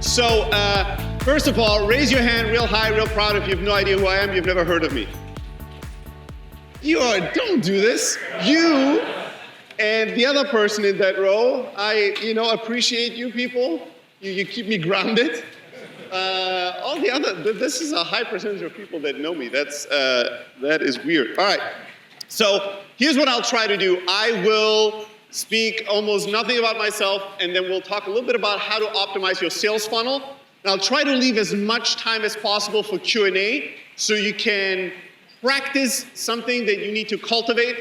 So, first of all, raise your hand real high, real proud if you have no idea who I am, you've never heard of me. Don't do this. You and the other person in that row, I appreciate you people. You keep me grounded. All the other, this is a high percentage of people that know me. That is weird. All right, so here's what I'll try to do. I will speak almost nothing about myself, and then we'll talk a little bit about how to optimize your sales funnel. And I'll try to leave as much time as possible for Q&A, so you can practice something that you need to cultivate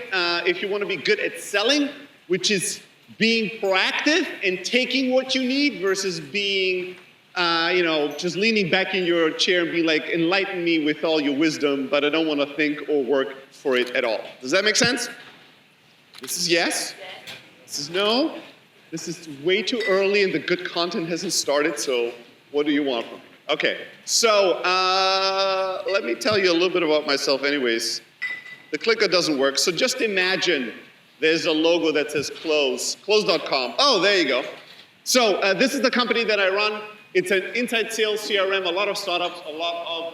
if you want to be good at selling, which is being proactive and taking what you need versus being just leaning back in your chair and be like, enlighten me with all your wisdom, but I don't want to think or work for it at all. Does that make sense? This is yes. This is no. This is way too early and the good content hasn't started, so what do you want from me? Okay, so let me tell you a little bit about myself anyways. The clicker doesn't work, so just imagine there's a logo that says close, close.com. Oh, there you go. So this is the company that I run. It's an inside sales CRM. A lot of startups, a lot of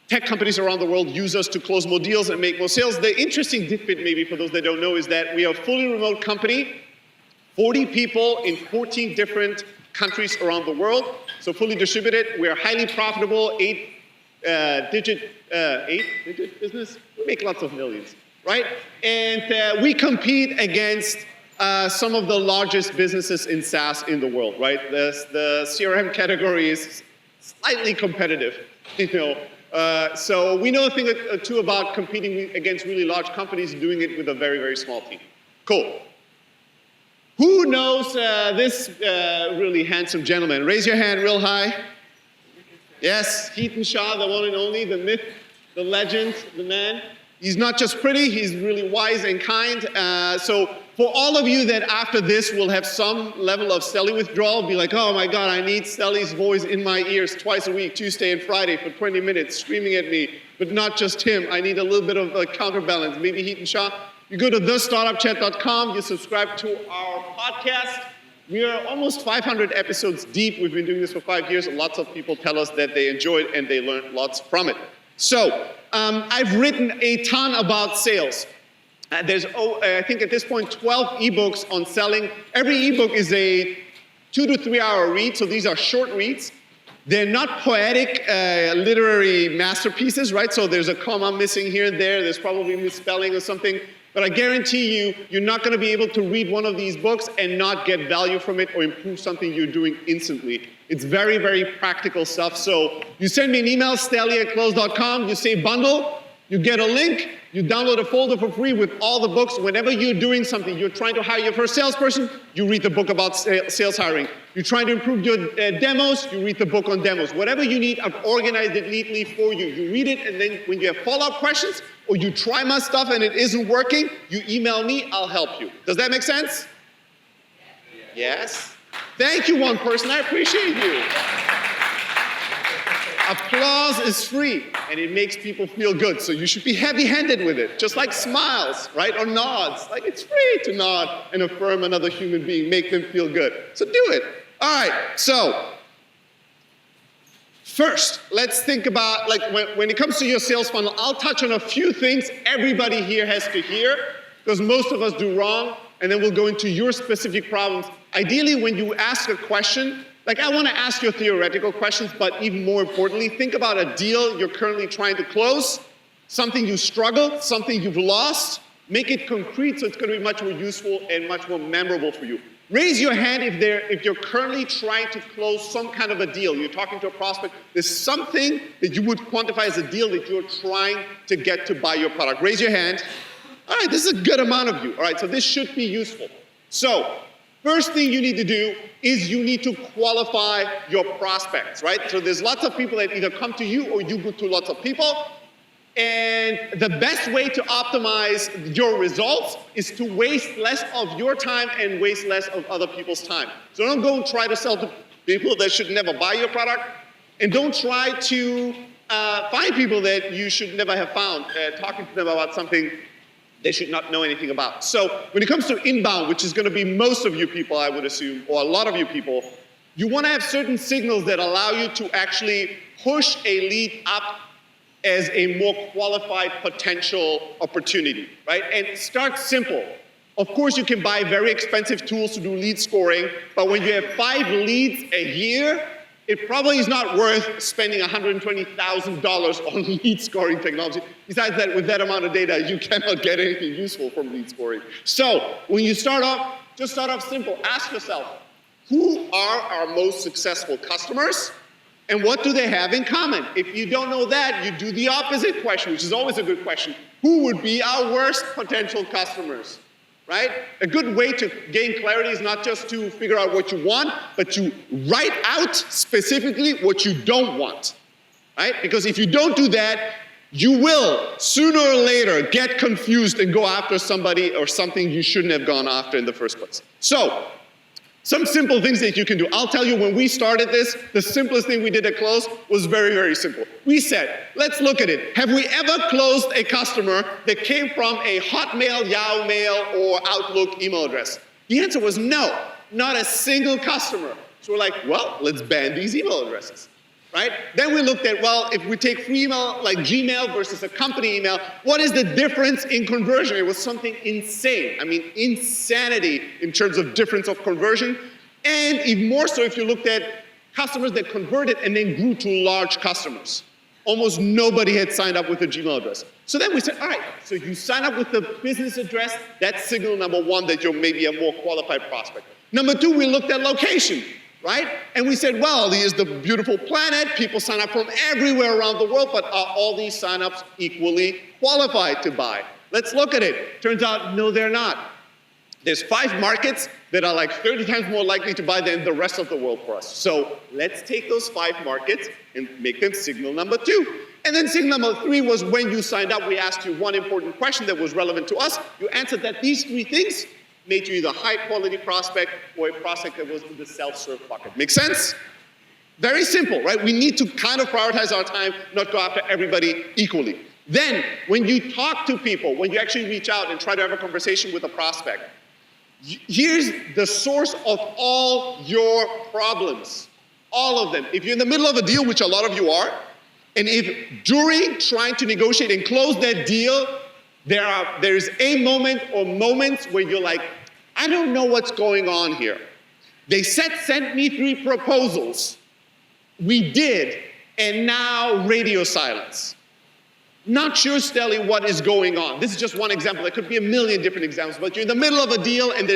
tech companies around the world use us to close more deals and make more sales. The interesting tidbit, maybe for those that don't know, is that we are a fully remote company, 40 people in 14 different countries around the world, so fully distributed. We're highly profitable, eight-digit business. We make lots of millions, right? And we compete against some of the largest businesses in SaaS in the world, right? The CRM category is slightly competitive, so we know a thing or two about competing against really large companies, doing it with a very, very small team. Cool. Who knows this really handsome gentleman? Raise your hand real high. Yes, Heaton Shah, the one and only, the myth, the legend, the man. He's not just pretty, he's really wise and kind. So for all of you that after this will have some level of Steli withdrawal, be like, oh my God, I need Steli's voice in my ears twice a week, Tuesday and Friday for 20 minutes, screaming at me, but not just him. I need a little bit of a counterbalance. Maybe Heaton Shah. You go to thestartupchat.com, you subscribe to our podcast. We are almost 500 episodes deep. We've been doing this for 5 years, and lots of people tell us that they enjoy it and they learn lots from it. So, I've written a ton about sales. There's, I think at this point, 12 ebooks on selling. Every ebook is a 2 to 3 hour read, so these are short reads. They're not poetic, literary masterpieces, right? So there's a comma missing here and there. There's probably misspelling or something. But I guarantee you, you're not going to be able to read one of these books and not get value from it or improve something you're doing instantly. It's very, very practical stuff. So you send me an email, steli@close.com, you say bundle, you get a link, you download a folder for free with all the books. Whenever you're doing something, you're trying to hire your first salesperson, you read the book about sales hiring. You're trying to improve your demos, you read the book on demos. Whatever you need, I've organized it neatly for you. You read it, and then when you have follow-up questions, or you try my stuff and it isn't working, you email me, I'll help you. Does that make sense? Yes? Thank you, one person, I appreciate you. Applause is free, and it makes people feel good, so you should be heavy-handed with it, just like smiles, right, or nods. Like, it's free to nod and affirm another human being, make them feel good. So do it. All right, so first, let's think about, like, when it comes to your sales funnel, I'll touch on a few things everybody here has to hear, because most of us do wrong, and then we'll go into your specific problems. Ideally, when you ask a question, like, I want to ask you theoretical questions, but even more importantly, think about a deal you're currently trying to close, something you struggled, something you've lost. Make it concrete so it's going to be much more useful and much more memorable for you. Raise your hand if you're currently trying to close some kind of a deal. You're talking to a prospect. There's something that you would quantify as a deal that you're trying to get to buy your product. Raise your hand. All right, this is a good amount of you. All right, so this should be useful. So, first thing you need to do is you need to qualify your prospects, right? So there's lots of people that either come to you or you go to lots of people. And the best way to optimize your results is to waste less of your time and waste less of other people's time. So don't go and try to sell to people that should never buy your product. And don't try to find people that you should never have found, talking to them about something they should not know anything about. So when it comes to inbound, which is going to be most of you people, I would assume, or a lot of you people, You want to have certain signals that allow you to actually push a lead up as a more qualified potential opportunity, right? And start simple. Of course, you can buy very expensive tools to do lead scoring, but when you have 5 leads a year, it probably is not worth spending $120,000 on lead scoring technology. Besides that, with that amount of data, you cannot get anything useful from lead scoring. So when you start off, just start off simple. Ask yourself, who are our most successful customers? And what do they have in common? If you don't know that, you do the opposite question, which is always a good question. Who would be our worst potential customers? Right? A good way to gain clarity is not just to figure out what you want, but to write out specifically what you don't want. Right? Because if you don't do that, you will sooner or later get confused and go after somebody or something you shouldn't have gone after in the first place. So, some simple things that you can do. I'll tell you, when we started this, the simplest thing we did at close was very, very simple. We said, let's look at it. Have we ever closed a customer that came from a Hotmail, Yahoo Mail, or Outlook email address? The answer was no, not a single customer. So we're like, well, let's ban these email addresses, right? Then we looked at, well, if we take free email like Gmail versus a company email, what is the difference in conversion? It was something insane. I mean, insanity in terms of difference of conversion. And even more so if you looked at customers that converted and then grew to large customers. Almost nobody had signed up with a Gmail address. So then we said, all right, so you sign up with the business address, that's signal number 1 that you're maybe a more qualified prospect. Number 2, we looked at location. Right? And we said, well, here's the beautiful planet. People sign up from everywhere around the world, but are all these signups equally qualified to buy? Let's look at it. Turns out, no, they're not. There's 5 markets that are like 30 times more likely to buy than the rest of the world for us. So let's take those 5 markets and make them signal number 2. And then signal number 3 was when you signed up, we asked you one important question that was relevant to us. You answered that these 3 things made you either a high-quality prospect or a prospect that was in the self-serve bucket. Make sense? Very simple, right? We need to kind of prioritize our time, not go after everybody equally. Then, when you talk to people, when you actually reach out and try to have a conversation with a prospect, here's the source of all your problems. All of them. If you're in the middle of a deal, which a lot of you are, and if during trying to negotiate and close that deal, there's a moment or moments where you're like, I don't know what's going on here. They sent me 3 proposals. We did, and now radio silence. Not sure, Steli, what is going on. This is just one example. There could be a million different examples, but you're in the middle of a deal and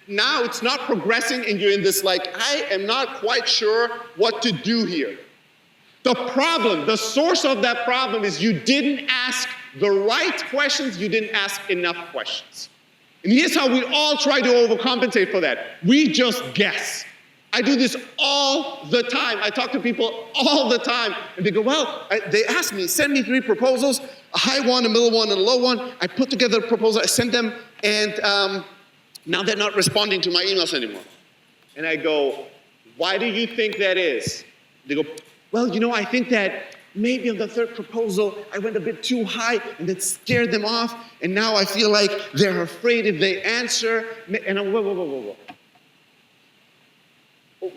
now it's not progressing and you're in this like, I am not quite sure what to do here. The problem, the source of that problem is you didn't ask the right questions, you didn't ask enough questions. And here's how we all try to overcompensate for that. We just guess. I do this all the time. I talk to people all the time, and they go, well, they ask me, send me 3 proposals, a high one, a middle one, and a low one. I put together a proposal, I send them, and now they're not responding to my emails anymore. And I go, why do you think that is? They go, well, you know, I think that maybe on the 3rd proposal, I went a bit too high and that scared them off. And now I feel like they're afraid if they answer. And I'm, whoa.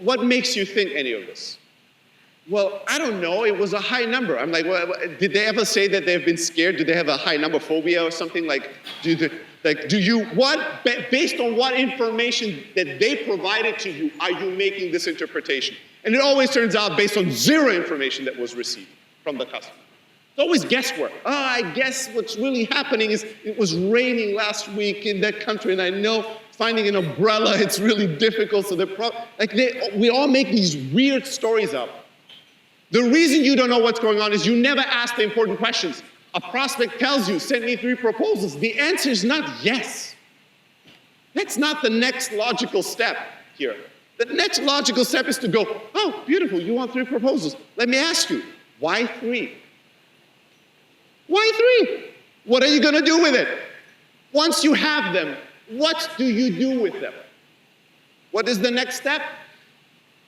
What makes you think any of this? Well, I don't know. It was a high number. I'm like, well, did they ever say that they've been scared? Do they have a high number phobia or something? Based on what information that they provided to you, are you making this interpretation? And it always turns out based on 0 information that was received from the customer. It's always guesswork. Oh, I guess what's really happening is it was raining last week in that country, and I know finding an umbrella, it's really difficult. So we all make these weird stories up. The reason you don't know what's going on is you never ask the important questions. A prospect tells you, send me 3 proposals. The answer is not yes. That's not the next logical step here. The next logical step is to go, oh, beautiful, you want 3 proposals. Let me ask you, why 3? Why 3? What are you going to do with it? Once you have them, what do you do with them? What is the next step?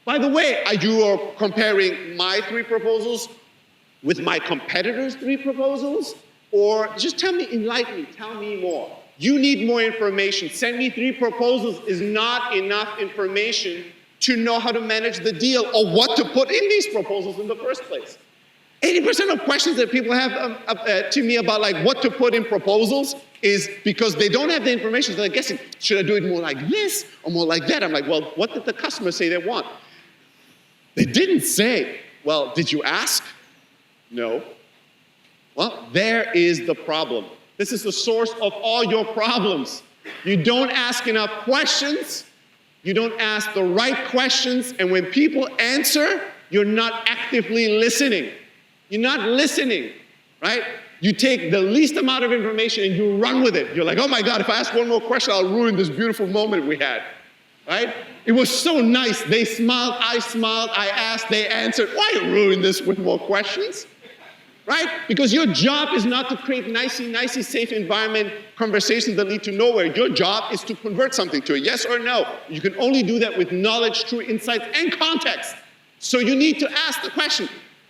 By the way, are you comparing my 3 proposals with my competitors' 3 proposals? Or just tell me, enlighten me, tell me more. You need more information. Send me 3 proposals is not enough information to know how to manage the deal or what to put in these proposals in the first place. 80% of questions that people have to me about like what to put in proposals is because they don't have the information. So they're guessing, should I do it more like this or more like that? I'm like, well, what did the customer say they want? They didn't say, well, did you ask? No. Well, there is the problem. This is the source of all your problems. You don't ask enough questions. You don't ask the right questions. And when people answer, you're not actively listening. You're not listening, right? You take the least amount of information and you run with it. You're like, oh my God, if I ask one more question, I'll ruin this beautiful moment we had, right? It was so nice. They smiled, I asked, they answered. Why ruin this with more questions? Right? Because your job is not to create nicey, safe environment conversations that lead to nowhere. Your job is to convert something to a yes or no. You can only do that with knowledge, true insights, and context. So you need to ask the question.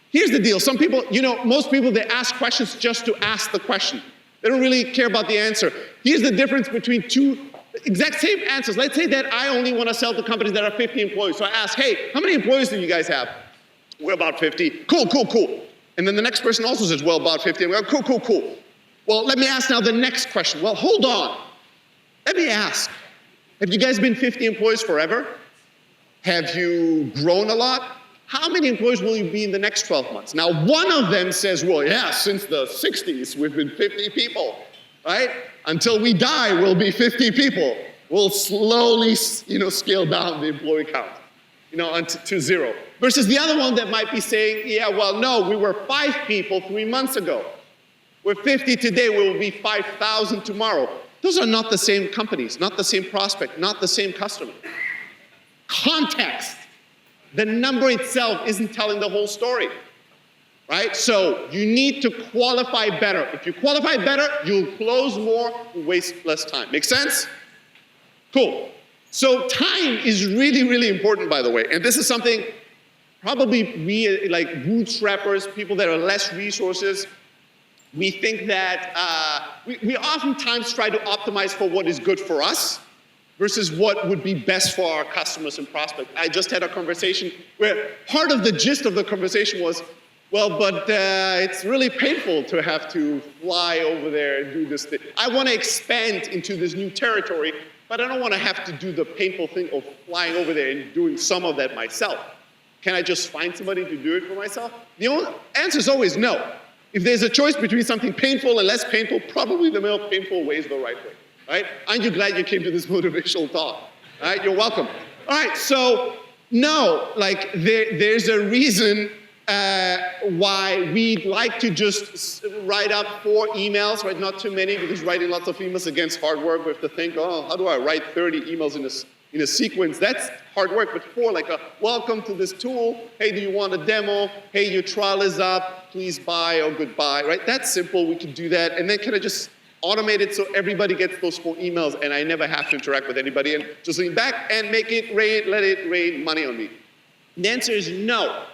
Here's the deal. Some people, most people, they ask questions just to ask the question. They don't really care about the answer. Here's the difference between two exact same answers. Let's say that I only want to sell to companies that are 50 employees. So I ask, hey, how many employees do you guys have? We're about 50. Cool. And then the next person also says, well, about 50. And we're like, cool. Well, let me ask now the next question. Well, hold on. Let me ask, have you guys been 50 employees forever? Have you grown a lot? How many employees will you be in the next 12 months? Now, one of them says, well, yeah, since the 60s, we've been 50 people, right? Until we die, we'll be 50 people. We'll slowly, scale down the employee count, to zero. Versus the other one that might be saying, yeah, well, no, we were 5 people 3 months ago. We're 50 today, we'll be 5,000 tomorrow. Those are not the same companies, not the same prospect, not the same customer. Context. The number itself isn't telling the whole story, right? So you need to qualify better. If you qualify better, you'll close more, you waste less time. Make sense? Cool. So time is really important, by the way. And this is something probably we, like bootstrappers, people that are less resources, we think that we oftentimes try to optimize for what is good for us versus what would be best for our customers and prospects. I just had a conversation where part of the gist of the conversation was, well, but it's really painful to have to fly over there and do this thing. I want to expand into this new territory, but I don't want to have to do the painful thing of flying over there and doing some of that myself. Can I just find somebody to do it for myself? The only answer is always no. If there's a choice between something painful and less painful, probably the more painful way is the right way. Right? Aren't you glad you came to this motivational talk? All right, you're welcome. All right, so no, like there's a reason why we'd like to just write up 4 emails, right? Not too many, because writing lots of emails against hard work. We have to think, oh, how do I write 30 emails in a sequence? That's hard work, but 4, like a welcome to this tool. Hey, do you want a demo? Hey, your trial is up. Please buy or goodbye, right? That's simple. We can do that. And then can I just automate it so everybody gets those 4 emails and I never have to interact with anybody and just lean back and make it rain, let it rain money on me? The answer is no.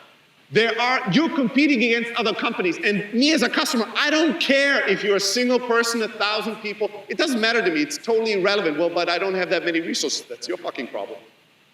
You're competing against other companies, and me as a customer, I don't care if you're a single person, 1,000 people. It doesn't matter to me. It's totally irrelevant. Well, but I don't have that many resources. That's your fucking problem,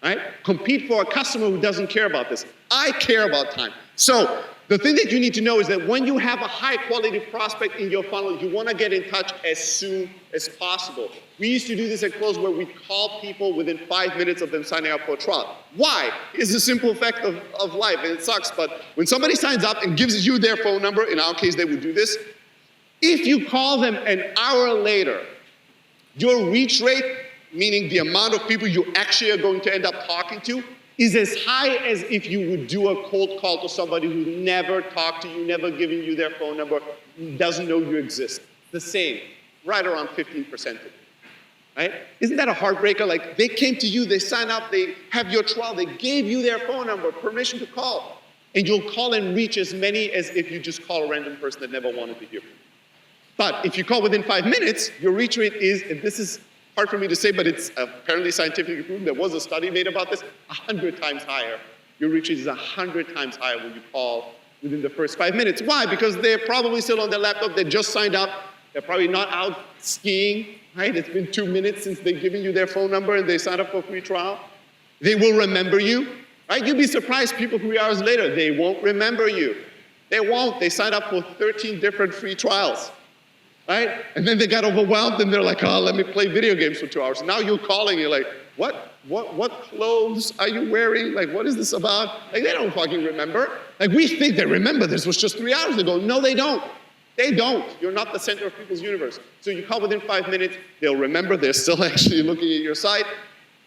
right? Compete for a customer who doesn't care about this. I care about time. So the thing that you need to know is that when you have a high-quality prospect in your funnel, you want to get in touch as soon as possible. We used to do this at Close where we call people within 5 minutes of them signing up for a trial. Why? It's a simple fact of life, and it sucks, but when somebody signs up and gives you their phone number, in our case they would do this, if you call them an hour later, your reach rate, meaning the amount of people you actually are going to end up talking to, is as high as if you would do a cold call to somebody who never talked to you, never given you their phone number, doesn't know you exist. The same, right around 15%. Right? Isn't that a heartbreaker? Like, they came to you, they signed up, they have your trial, they gave you their phone number, permission to call. And you'll call and reach as many as if you just call a random person that never wanted to hear from you. But if you call within 5 minutes, your reach rate is, and this is hard for me to say, but it's apparently scientifically proven. There was a study made about this, 100 times higher. Your reach rate is 100 times higher when you call within the first 5 minutes. Why? Because they're probably still on their laptop, they just signed up, they're probably not out skiing, right? It's been 2 minutes since they've given you their phone number and they signed up for a free trial. They will remember you, right? You'll be surprised people 3 hours later, they won't remember you. They won't. They signed up for 13 different free trials, right? And then they got overwhelmed and they're like, oh, let me play video games for 2 hours. Now you're calling, you're like, what clothes are you wearing? Like, what is this about? Like, they don't fucking remember. Like, we think they remember this was just 3 hours ago. No, they don't. They don't. You're not the center of people's universe. So you call within 5 minutes, they'll remember they're still actually looking at your site.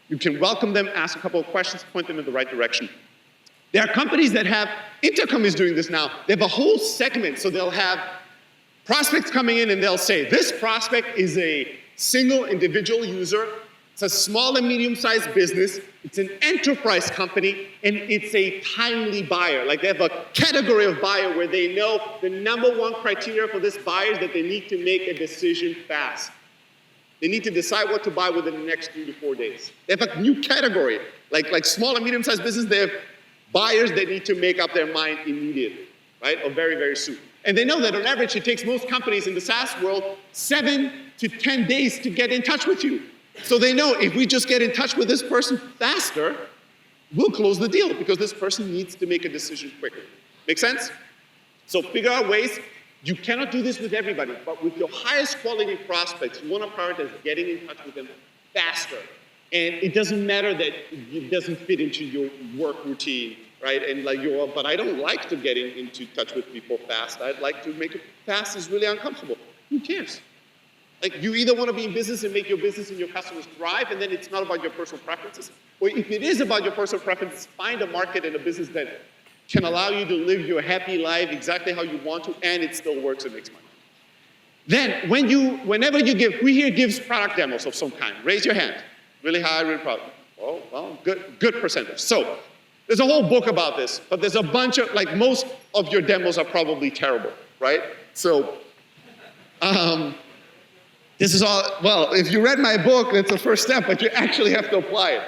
You can welcome them, ask a couple of questions, point them in the right direction. There are companies that have, Intercom is doing this now, they have a whole segment, so they'll have prospects coming in and they'll say, this prospect is a single individual user, it's a small and medium-sized business, it's an enterprise company, and it's a timely buyer. Like, they have a category of buyer where they know the #1 criteria for this buyer is that they need to make a decision fast. They need to decide what to buy within the next 3 to 4 days. They have a new category. Like small and medium-sized business, they have buyers that need to make up their mind immediately, right? Or very, very soon. And they know that on average, it takes most companies in the SaaS world 7 to 10 days to get in touch with you. So they know if we just get in touch with this person faster, we'll close the deal because this person needs to make a decision quicker. Make sense? So figure out ways. You cannot do this with everybody, but with your highest quality prospects, you want to prioritize getting in touch with them faster. And it doesn't matter that it doesn't fit into your work routine, right? And like but I don't like to get into touch with people fast. I'd like to make it fast is really uncomfortable. Who cares? Like, you either want to be in business and make your business and your customers thrive, and then it's not about your personal preferences. Or if it is about your personal preferences, find a market and a business that can allow you to live your happy life exactly how you want to, and it still works and makes money. Then, whenever you give, who here gives product demos of some kind? Raise your hand. Really high, really proud. Oh, well, good percentage. So, there's a whole book about this, but there's a bunch of, like, most of your demos are probably terrible, right? So, this is all, well, if you read my book, that's the first step, but you actually have to apply it.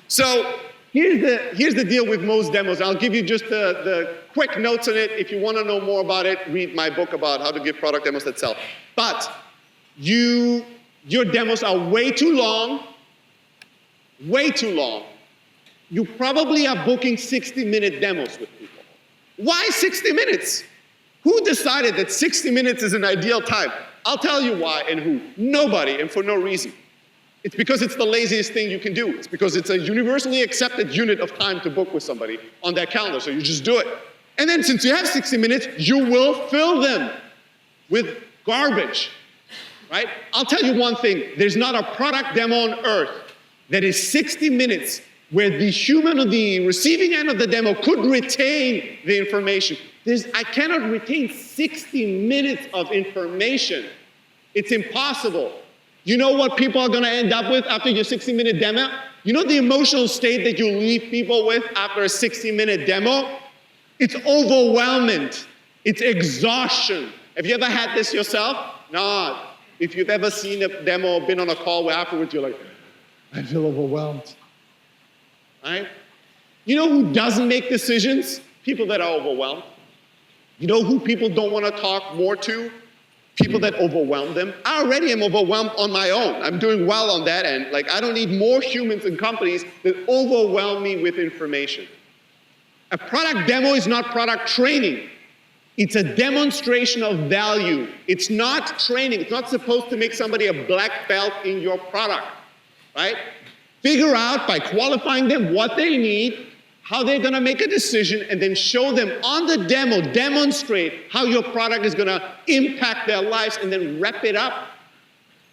So, here's the deal with most demos. I'll give you just the quick notes on it. If you want to know more about it, read my book about how to give product demos that sell. But your demos are way too long. Way too long. You probably are booking 60-minute demos with people. Why 60 minutes? Who decided that 60 minutes is an ideal time? I'll tell you why and who. Nobody, and for no reason. It's because it's the laziest thing you can do. It's because it's a universally accepted unit of time to book with somebody on that calendar, so you just do it. And then since you have 60 minutes, you will fill them with garbage, right? I'll tell you one thing. There's not a product demo on earth that is 60 minutes where the human on the receiving end of the demo could retain the information. I cannot retain 60 minutes of information. It's impossible. You know what people are going to end up with after your 60-minute demo? You know the emotional state that you leave people with after a 60-minute demo? It's overwhelmment. It's exhaustion. Have you ever had this yourself? No. If you've ever seen a demo or been on a call where afterwards you're like, I feel overwhelmed. Right? You know who doesn't make decisions? People that are overwhelmed. You know who people don't want to talk more to? People that overwhelm them. I already am overwhelmed on my own. I'm doing well on that end. Like, I don't need more humans and companies that overwhelm me with information. A product demo is not product training. It's a demonstration of value. It's not training. It's not supposed to make somebody a black belt in your product, right? Figure out by qualifying them what they need, how they're going to make a decision, and then show them on the demo, demonstrate how your product is going to impact their lives, and then wrap it up.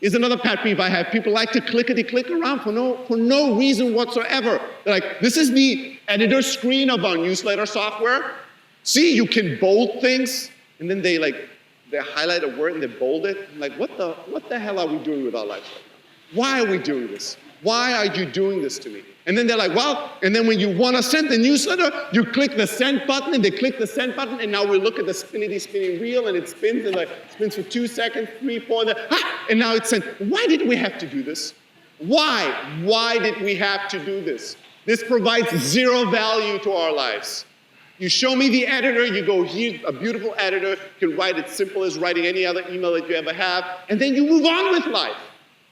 Is another pet peeve I have. People like to clickety-click around for no reason whatsoever. They're like, this is the editor screen of our newsletter software. See, you can bold things, and then they highlight a word and they bold it. I'm like, what the hell are we doing with our lives right now? Why are we doing this? Why are you doing this to me? And then they're like, well, and then when you want to send the newsletter, you click the send button, and they click the send button, and now we look at the spinning wheel, and it spins, and spins for 2 seconds, 3, 4, and now it's sent. Why did we have to do this? Why? Why did we have to do this? This provides zero value to our lives. You show me the editor, you go, here's a beautiful editor, you can write it simple as writing any other email that you ever have, and then you move on with life.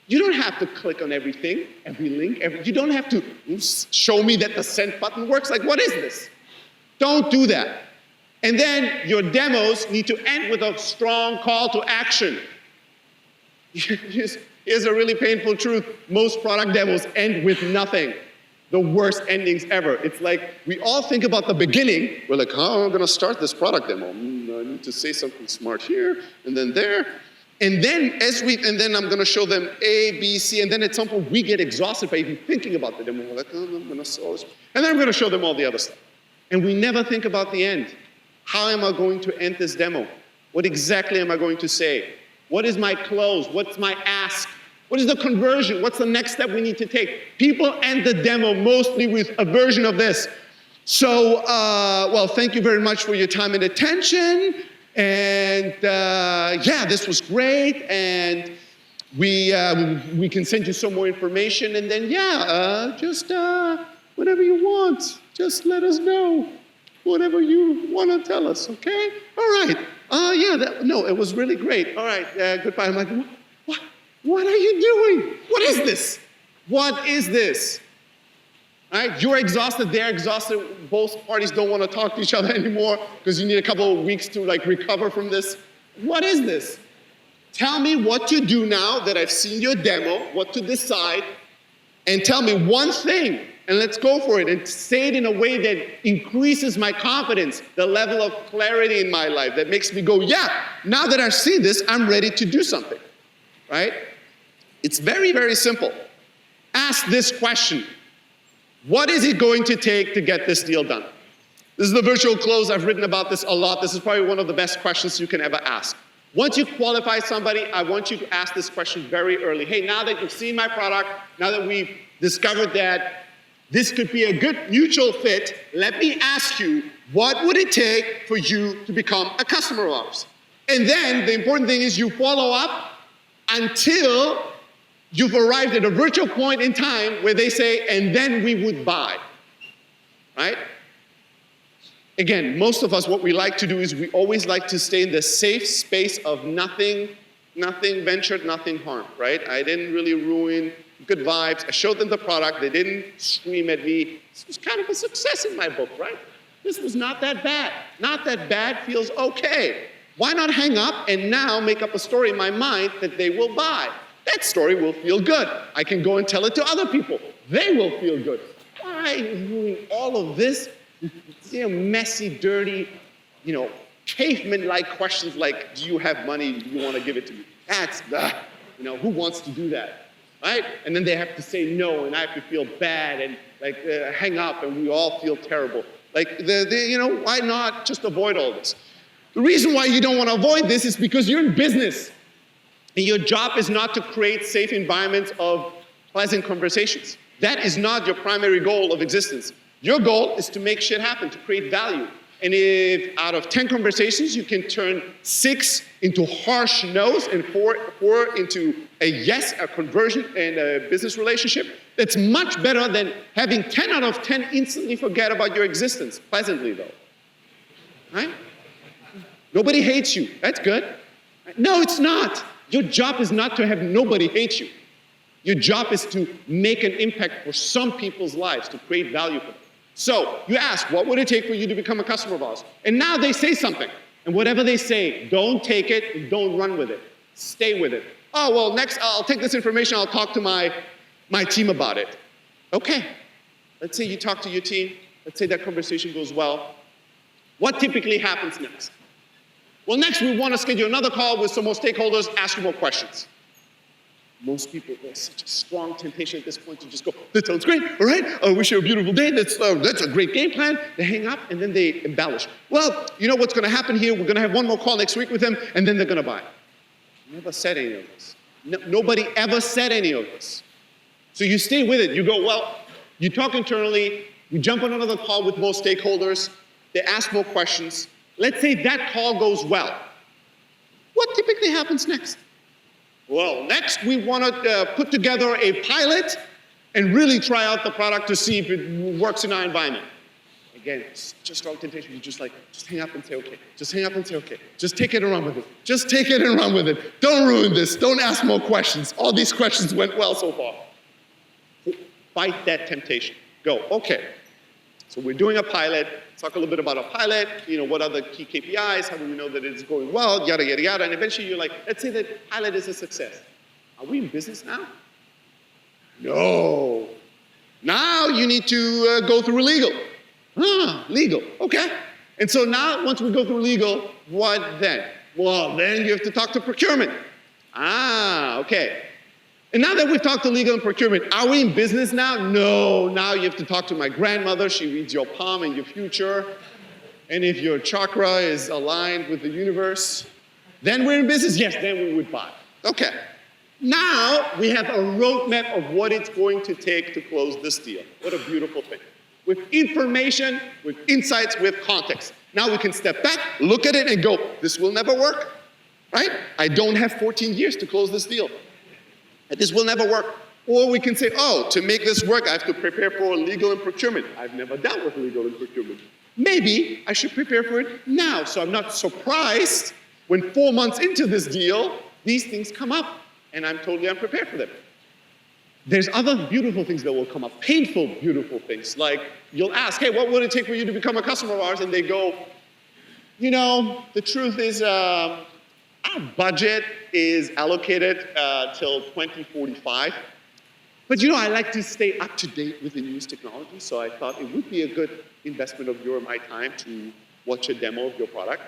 You don't have to click on everything, every link, you don't have to show me that the send button works. Like, what is this? Don't do that. And then your demos need to end with a strong call to action. Here's a really painful truth. Most product demos end with nothing. The worst endings ever. It's like we all think about the beginning. We're like, how am I going to start this product demo? I need to say something smart here and then there. And then I'm going to show them A, B, C, and then at some point we get exhausted by even thinking about the demo. We're like, oh, I'm going to solve this. And then I'm going to show them all the other stuff. And we never think about the end. How am I going to end this demo? What exactly am I going to say? What is my close? What's my ask? What is the conversion? What's the next step we need to take? People end the demo mostly with a version of this. So, well, thank you very much for your time and attention. And yeah, this was great. And we can send you some more information. And then, yeah, just whatever you want, just let us know. Whatever you want to tell us, okay? All right. Yeah, no, it was really great. All right, goodbye. I'm like, what are you doing? What is this? What is this? All right, you're exhausted, they're exhausted. Both parties don't want to talk to each other anymore because you need a couple of weeks to like recover from this. What is this? Tell me what to do now that I've seen your demo, what to decide, and tell me one thing, and let's go for it, and say it in a way that increases my confidence, the level of clarity in my life that makes me go, yeah, now that I've seen this, I'm ready to do something, right? It's very, very simple. Ask this question. What is it going to take to get this deal done? This is the virtual close. I've written about this a lot. This is probably one of the best questions you can ever ask. Once you qualify somebody, I want you to ask this question very early. Hey, now that you've seen my product, now that we've discovered that this could be a good mutual fit, let me ask you, what would it take for you to become a customer of ours? And then the important thing is you follow up until you've arrived at a virtual point in time where they say, and then we would buy, right? Again, most of us, what we like to do is we always like to stay in the safe space of nothing ventured, nothing harmed, right? I didn't really ruin good vibes. I showed them the product. They didn't scream at me. This was kind of a success in my book, right? This was not that bad. Not that bad feels okay. Why not hang up and now make up a story in my mind that they will buy? That story will feel good. I can go and tell it to other people. They will feel good. Why doing all of this? Messy, dirty, caveman-like questions like, do you have money? Do you want to give it to me? That's, who wants to do that, right? And then they have to say no, and I have to feel bad and hang up, and we all feel terrible. Why not just avoid all this? The reason why you don't want to avoid this is because you're in business. And your job is not to create safe environments of pleasant conversations. That is not your primary goal of existence. Your goal is to make shit happen, to create value. And if out of 10 conversations, you can turn 6 into harsh no's and 4 into a yes, a conversion and a business relationship, that's much better than having 10 out of 10 instantly forget about your existence, pleasantly though, right? Nobody hates you, that's good. No, it's not. Your job is not to have nobody hate you. Your job is to make an impact for some people's lives, to create value for them. So you ask, what would it take for you to become a customer of ours? And now they say something. And whatever they say, don't take it and don't run with it. Stay with it. Oh, well, next I'll take this information, I'll talk to my team about it. Okay. Let's say you talk to your team. Let's say that conversation goes well. What typically happens next? Well, next we want to schedule another call with some more stakeholders, ask you more questions. Most people, there's such a strong temptation at this point to just go, that sounds great, all right? I wish you a beautiful day, that's a great game plan. They hang up and then they embellish. Well, you know what's gonna happen here? We're gonna have one more call next week with them and then they're gonna buy. Never said any of this. Nobody ever said any of this. So you stay with it, you go, well, you talk internally, you jump on another call with more stakeholders, they ask more questions. Let's say that call goes well. What typically happens next? Well, next we want to put together a pilot and really try out the product to see if it works in our environment. Again, such a strong temptation. You just hang up and say, okay. Just hang up and say, okay. Just take it and run with it. Just take it and run with it. Don't ruin this. Don't ask more questions. All these questions went well so far. Fight that temptation. Go, okay. So we're doing a pilot. Let's talk a little bit about a pilot. What are the key KPIs? How do we know that it's going well? Yada, yada, yada. And eventually you're like, let's say that pilot is a success. Are we in business now? No. Now you need to go through legal. Legal, okay. And so now, once we go through legal, what then? Well, then you have to talk to procurement. Okay. And now that we've talked to legal and procurement, are we in business now? No, now you have to talk to my grandmother. She reads your palm and your future. And if your chakra is aligned with the universe, then we're in business. Yes, then we would buy. Okay. Now we have a roadmap of what it's going to take to close this deal. What a beautiful thing. With information, with insights, with context. Now we can step back, look at it, and go, this will never work, right? I don't have 14 years to close this deal. This will never work. Or we can say, to make this work, I have to prepare for legal and procurement. I've never dealt with legal and procurement. Maybe I should prepare for it now, so I'm not surprised when 4 months into this deal, these things come up, and I'm totally unprepared for them. There's other beautiful things that will come up, painful, beautiful things. Like, you'll ask, hey, what would it take for you to become a customer of ours? And they go, the truth is, our budget is allocated till 2045. But I like to stay up to date with the newest technology, so I thought it would be a good investment of your and my time to watch a demo of your product.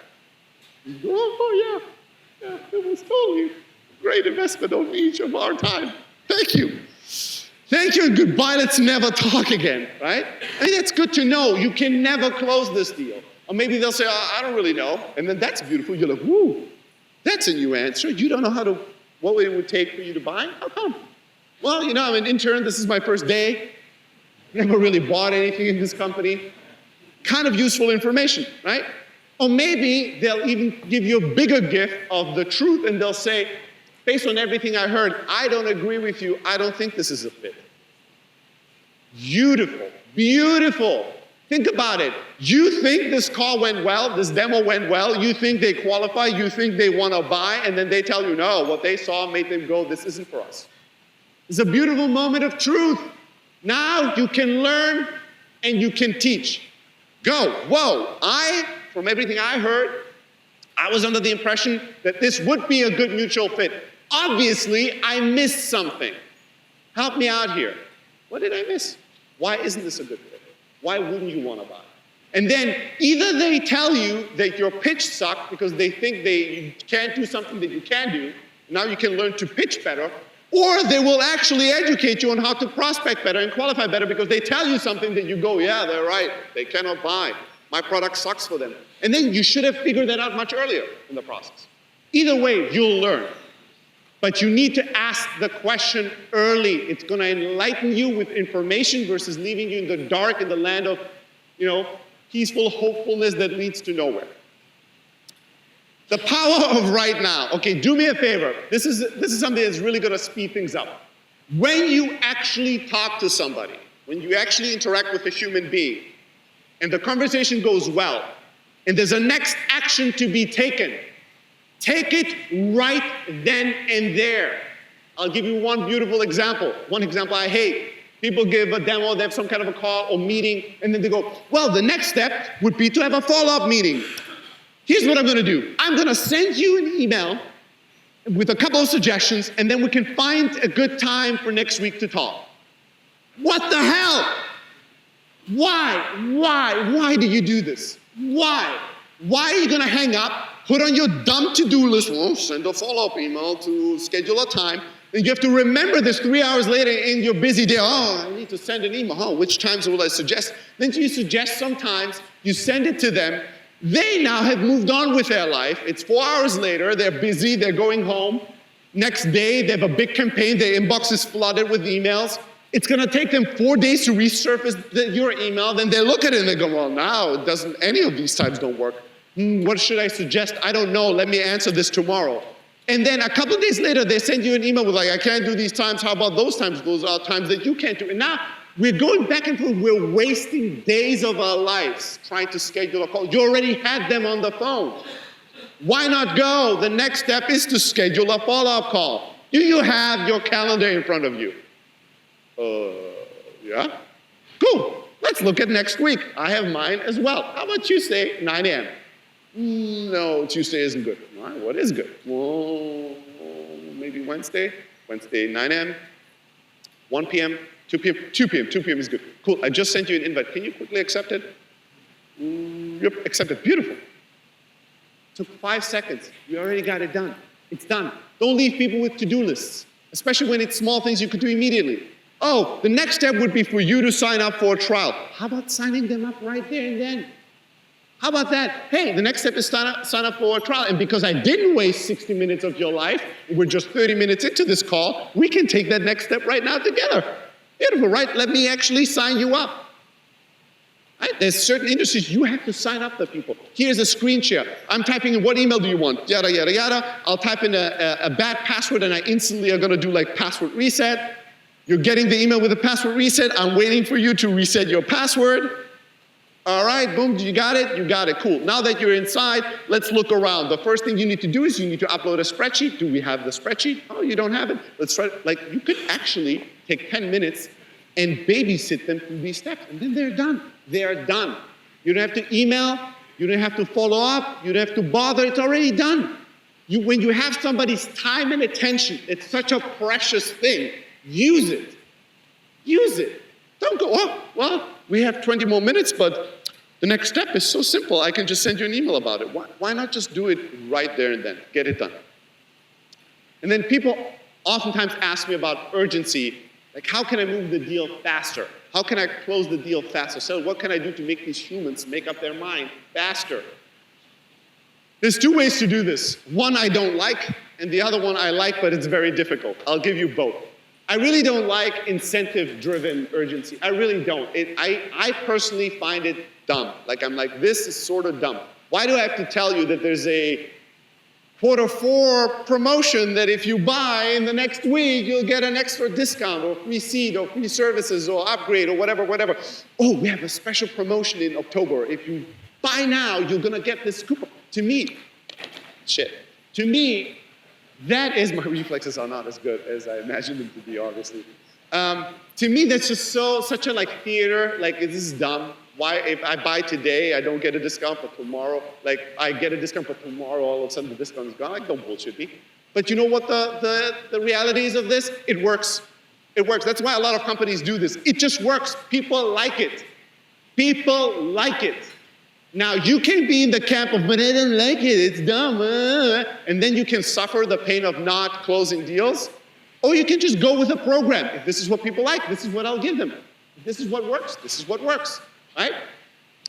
You go, yeah, it was totally a great investment of each of our time. Thank you. Thank you and goodbye, let's never talk again, right? I mean, that's good to know. You can never close this deal. Or maybe they'll say, I don't really know. And then that's beautiful. You're like, woo, that's a new answer. You don't know what it would take for you to buy? How come? Well, I'm an intern. This is my first day. Never really bought anything in this company. Kind of useful information, right? Or maybe they'll even give you a bigger gift of the truth and they'll say, based on everything I heard, I don't agree with you. I don't think this is a fit. Beautiful, beautiful. Think about it. You think this call went well, this demo went well, you think they qualify, you think they want to buy, and then they tell you, no, what they saw made them go, this isn't for us. It's a beautiful moment of truth. Now you can learn and you can teach. Go, whoa, from everything I heard, I was under the impression that this would be a good mutual fit. Obviously, I missed something. Help me out here. What did I miss? Why isn't this a good fit? Why wouldn't you want to buy? And then either they tell you that your pitch sucked because they think you can't do something that you can do, now you can learn to pitch better, or they will actually educate you on how to prospect better and qualify better because they tell you something that you go, yeah, they're right, they cannot buy. My product sucks for them. And then you should have figured that out much earlier in the process. Either way, you'll learn. But you need to ask the question early. It's going to enlighten you with information versus leaving you in the dark in the land of, peaceful hopefulness that leads to nowhere. The power of right now. Okay, do me a favor. This is something that's really going to speed things up. When you actually talk to somebody, when you actually interact with a human being, and the conversation goes well, and there's a next action to be taken, take it right then and there. I'll give you one beautiful example. One example I hate. People give a demo, they have some kind of a call or meeting, and then they go, well, the next step would be to have a follow-up meeting. Here's what I'm going to do. I'm going to send you an email with a couple of suggestions, and then we can find a good time for next week to talk. What the hell? Why do you do this? Why? Why are you going to hang up, put on your dumb to-do list, send a follow-up email to schedule a time, and you have to remember this 3 hours later in your busy day, I need to send an email, which times will I suggest? Then you suggest some times, you send it to them, they now have moved on with their life, it's 4 hours later, they're busy, they're going home, next day they have a big campaign, their inbox is flooded with emails, it's going to take them 4 days to resurface your email, then they look at it and they go, well, now any of these times don't work. What should I suggest? I don't know. Let me answer this tomorrow. And then a couple of days later, they send you an email with I can't do these times. How about those times? Those are times that you can't do. And now We're going back and forth. We're wasting days of our lives trying to schedule a call. You already had them on the phone. Why not go? The next step is to schedule a follow-up call. Do you have your calendar in front of you? Yeah? Cool. Let's look at next week. I have mine as well. How about Tuesday, 9 a.m.? No, Tuesday isn't good. All right, what is good? Well, maybe Wednesday. Wednesday, 9 a.m., 1 p.m., 2 p.m., 2 p.m. 2 p.m. is good. Cool, I just sent you an invite. Can you quickly accept it? Yep, accept it. Beautiful. Took 5 seconds. You already got it done. It's done. Don't leave people with to-do lists, especially when it's small things you could do immediately. Oh, the next step would be for you to sign up for a trial. How about signing them up right there and then? How about that? Hey, the next step is sign up for a trial. And because I didn't waste 60 minutes of your life, we're just 30 minutes into this call, we can take that next step right now together. Beautiful, right? Let me actually sign you up. Right? There's certain industries you have to sign up the people. Here's a screen share. I'm typing in what email do you want? Yada, yada, yada. I'll type in a bad password and I instantly are gonna do like password reset. You're getting the email with a password reset. I'm waiting for you to reset your password. All right, boom, you got it? You got it, cool. Now that you're inside, let's look around. The first thing you need to do is you need to upload a spreadsheet. Do we have the spreadsheet? Oh, you don't have it. Let's try, like, you could actually take 10 minutes and babysit them through these steps, and then they're done. They are done. You don't have to email, you don't have to follow up, you don't have to bother, it's already done. When you have somebody's time and attention, it's such a precious thing. Use it. Use it. Don't go, oh, well, we have 20 more minutes, but the next step is so simple. I can just send you an email about it. Why not just do it right there and then? Get it done. And then people oftentimes ask me about urgency. Like, how can I move the deal faster? How can I close the deal faster? So what can I do to make these humans make up their mind faster? There's 2 ways to do this. One I don't like, and the other one I like, but it's very difficult. I'll give you both. I really don't like incentive-driven urgency. I really don't. I personally find it dumb. Like, I'm like, this is sort of dumb. Why do I have to tell you that there's a Q4 promotion that if you buy in the next week, you'll get an extra discount or free seat or free services or upgrade or whatever, whatever. Oh, we have a special promotion in October. If you buy now, you're gonna get this coupon. To me, shit. To me, that is, my reflexes are not as good as I imagined them to be, obviously. To me, that's just such a like theater, like this is dumb. Why, if I buy today, I don't get a discount, but tomorrow, like I get a discount, but tomorrow all of a sudden the discount is gone. Like, don't bullshit me. But you know what the reality is of this? It works. It works. That's why a lot of companies do this. It just works. People like it. People like it. Now, you can be in the camp of, but I don't like it, it's dumb, and then you can suffer the pain of not closing deals, or you can just go with a program. If this is what people like, this is what I'll give them. If this is what works, this is what works, right?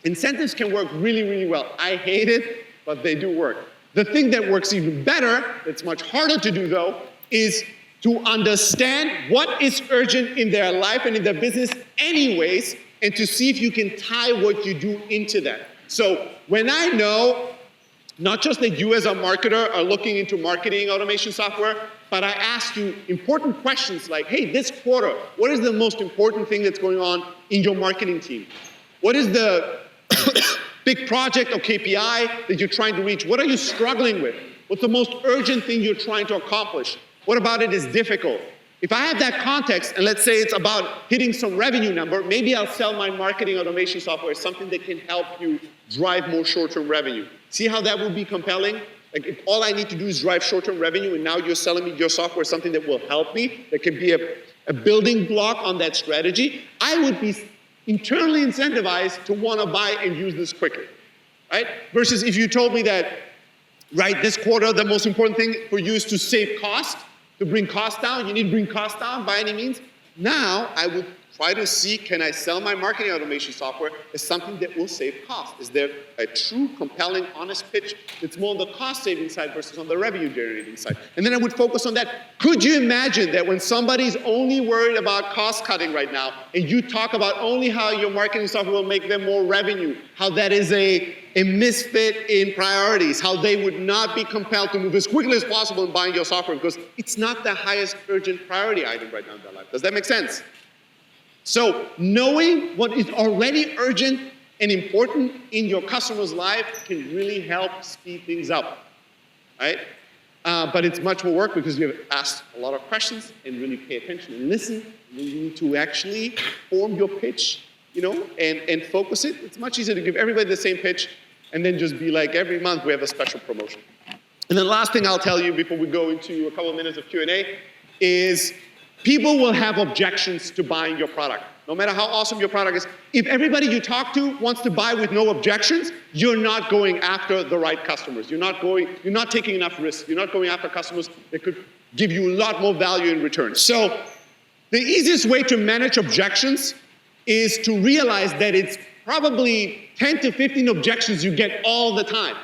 Incentives can work really, really well. I hate it, but they do work. The thing that works even better, that's much harder to do though, is to understand what is urgent in their life and in their business anyways, and to see if you can tie what you do into that. So when I know, not just that you as a marketer are looking into marketing automation software, but I ask you important questions like, hey, this quarter, what is the most important thing that's going on in your marketing team? What is the big project or KPI that you're trying to reach? What are you struggling with? What's the most urgent thing you're trying to accomplish? What about it is difficult? If I have that context, and let's say it's about hitting some revenue number, maybe I'll sell my marketing automation software as something that can help you drive more short-term revenue. See how that would be compelling? Like, if all I need to do is drive short-term revenue, and now you're selling me your software, something that will help me, that can be a building block on that strategy, I would be internally incentivized to want to buy and use this quickly, right? Versus if you told me that, right, this quarter, the most important thing for you is to save cost, to bring costs down, you need to bring costs down by any means. Now, I would try to see, can I sell my marketing automation software as something that will save cost? Is there a true, compelling, honest pitch that's more on the cost-saving side versus on the revenue-generating side? And then I would focus on that. Could you imagine that when somebody's only worried about cost-cutting right now, and you talk about only how your marketing software will make them more revenue, how that is a misfit in priorities, how they would not be compelled to move as quickly as possible in buying your software because it's not the highest urgent priority item right now in their life. Does that make sense? So knowing what is already urgent and important in your customer's life can really help speed things up, right? But it's much more work because you have asked a lot of questions and really pay attention and listen. You need to actually form your pitch, and focus it. It's much easier to give everybody the same pitch and then just be like, every month we have a special promotion. And then the last thing I'll tell you before we go into a couple of minutes of Q&A is people will have objections to buying your product. No matter how awesome your product is, if everybody you talk to wants to buy with no objections, you're not going after the right customers. You're not taking enough risk. You're not going after customers that could give you a lot more value in return. So the easiest way to manage objections is to realize that it's probably 10 to 15 objections you get all the time.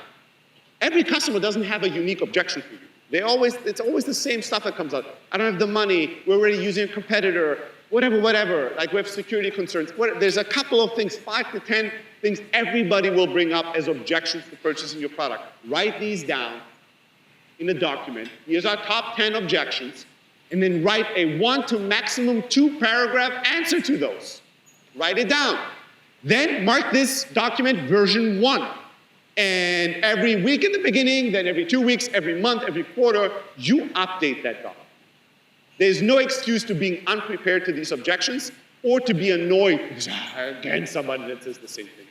Every customer doesn't have a unique objection for you. It's always the same stuff that comes out. I don't have the money, we're already using a competitor, whatever, like we have security concerns. There's a couple of things, 5 to 10 things everybody will bring up as objections to purchasing your product. Write these down in a document. Here's our top 10 objections, and then write a 1 to maximum 2 paragraph answer to those. Write it down. Then mark this document version 1. And every week in the beginning, then every 2 weeks, every month, every quarter, you update that document. There's no excuse to being unprepared to these objections or to be annoyed because, again, somebody that says the same thing.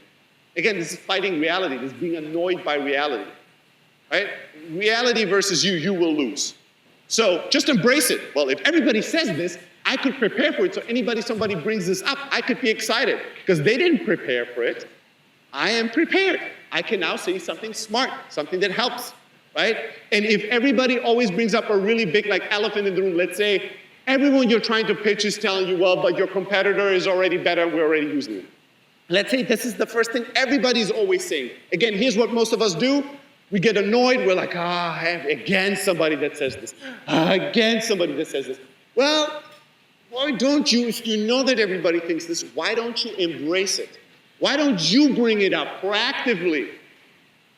Again, this is fighting reality. This is being annoyed by reality, right? Reality versus you will lose. So just embrace it. Well, if everybody says this, I could prepare for it. So somebody brings this up, I could be excited because they didn't prepare for it. I am prepared. I can now say something smart, something that helps, right? And if everybody always brings up a really big elephant in the room, let's say everyone you're trying to pitch is telling you, well, but your competitor is already better, we're already using it. Let's say this is the first thing everybody's always saying. Again, here's what most of us do. We get annoyed, we're like, again somebody that says this. Again somebody that says this. Well, why don't you, if you know that everybody thinks this, why don't you embrace it? Why don't you bring it up proactively?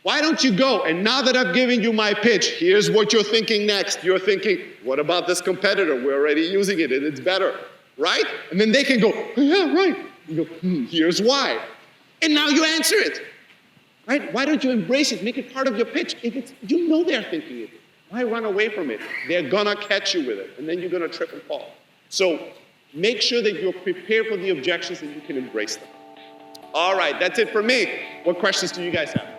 Why don't you go, and now that I've given you my pitch, here's what you're thinking next. You're thinking, what about this competitor? We're already using it and it's better, right? And then they can go, oh, yeah, right. You go, here's why. And now you answer it, right? Why don't you embrace it? Make it part of your pitch. If you know they're thinking it. Why run away from it? They're gonna catch you with it, and then you're gonna trip and fall. So make sure that you're prepared for the objections and you can embrace them. All right, that's it for me. What questions do you guys have?